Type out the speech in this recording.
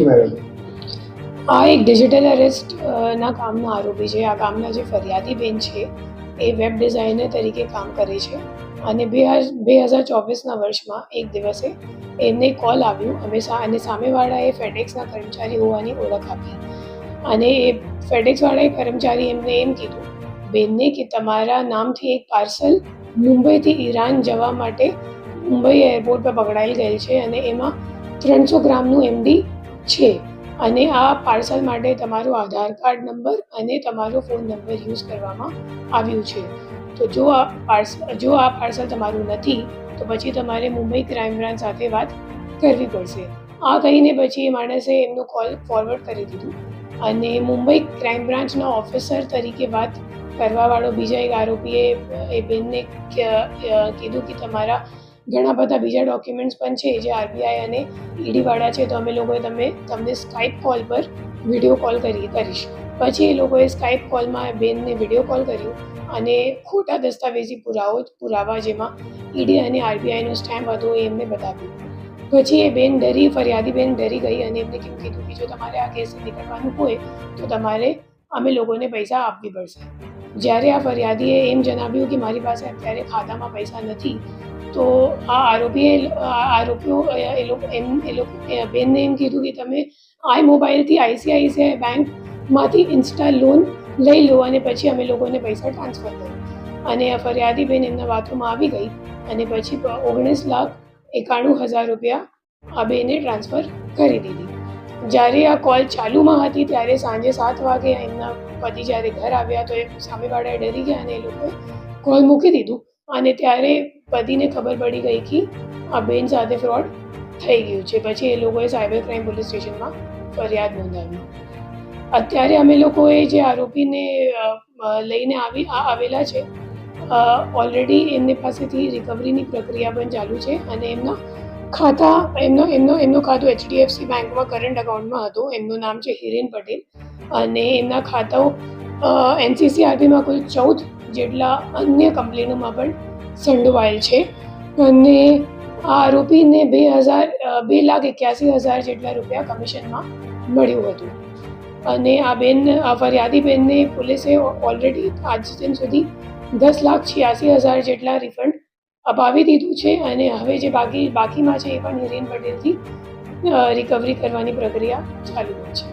મેળવ્યો? આ એક ડિજિટલ અરેસ્ટ ના કામનો આરોપી છે. આ કામના જે ફરિયાદી બેન છે એ વેબ ડિઝાઇનર તરીકે કામ કરે છે અને 2024ના વર્ષમાં એક દિવસે એમને કોલ આવ્યું અને સામેવાળાએ ફેડેક્સના કર્મચારી હોવાની ઓળખ આપી અને એ ફેડેક્સવાળા કર્મચારી એમને એમ કીધું બેનને કે તમારા નામથી એક પાર્સલ મુંબઈથી ઈરાન જવા માટે મુંબઈ એરપોર્ટ પર પકડાઈ ગયેલ છે અને એમાં 300 ગ્રામનું MD છે અને આ પાર્સલ માટે તમારો આધાર કાર્ડ નંબર અને તમારો ફોન નંબર યુઝ કરવામાં આવ્યું છે. તો જો આ પાર્સલ તમારું નથી તો પછી તમારે મુંબઈ ક્રાઇમ બ્રાન્ચ સાથે વાત કરવી પડશે. આ કહીને પછી એ માણસે એમનું કોલ ફોરવર્ડ કરી દીધું અને મુંબઈ ક્રાઇમ બ્રાન્ચના ઓફિસર તરીકે વાત કરવાવાળો બીજા એક આરોપીએ એ બેનને કીધું કે તમારા ઘણા બધા બીજા ડોક્યુમેન્ટ્સ પણ છે જે RBI અને ED વાળા છે, તો અમે લોકોએ તમને સ્કાઇપ કોલ પર વિડીયો કોલ કરીશ. પછી એ લોકોએ સ્કાઇપ કોલમાં બેનને વિડીયો કોલ કર્યું અને ખોટા દસ્તાવેજી પુરાવા જેમાં ED અને RBIનો સ્ટેમ્પ હતો એ એમને બતાવ્યું. પછી એ ફરિયાદી બેન ડરી ગઈ અને એમને કેમ કીધું કે જો તમારે આ કેસથી નીકળવાનું હોય તો તમારે અમે લોકોને પૈસા આપવી પડશે. જ્યારે આ ફરિયાદીએ એમ જણાવ્યું કે મારી પાસે અત્યારે ખાતામાં પૈસા નથી, તો આ આરોપીઓ બેનને એમ કીધું કે તમે મોબાઈલથી ICICI બેંકમાંથી ઇન્સ્ટા લોન લઈ લો અને પછી અમે લોકોને પૈસા ટ્રાન્સફર કરો. અને આ ફરિયાદી બેન એમના વાતોમાં આવી ગઈ અને પછી 19,91,000 રૂપિયા આ બેને ટ્રાન્સફર કરી દીધી. જ્યારે આ કોલ ચાલુમાં હતી ત્યારે સાંજે 7 વાગે એમના પતિ જ્યારે ઘર આવ્યા તો એ સામેવાળાએ ડરી ગયા અને એ લોકોએ કોલ મૂકી દીધું અને ત્યારે પતિને ખબર પડી ગઈ કે આ બેન સાથે ફ્રોડ થઈ ગયું છે. પછી એ લોકોએ સાયબર ક્રાઇમ પોલીસ સ્ટેશનમાં ફરિયાદ નોંધાવી. અત્યારે અમે લોકોએ જે આરોપીને લઈને આવેલા છે ઓલરેડી એમની પાસેથી રિકવરીની પ્રક્રિયા પણ ચાલુ છે અને એમનું ખાતું HDFC બેંકમાં કરંટ અકાઉન્ટમાં હતું. એમનું નામ છે હિરેન પટેલ અને એમના ખાતાઓ NCCRBમાં કુલ 14 જેટલા અન્ય કંપનીઓમાં પણ સંડોવાયેલ છે અને આ આરોપીને 2,81,000 જેટલા રૂપિયા કમિશનમાં મળ્યું હતું અને આ ફરિયાદી બેનને પોલીસે ઓલરેડી આજ દિન સુધી 10,86,000 જેટલા રિફંડ અપાવી દીધું છે અને હવે જે બાકીમાં છે એ પણ હિરેન પટેલથી રિકવરી કરવાની પ્રક્રિયા ચાલુ છે.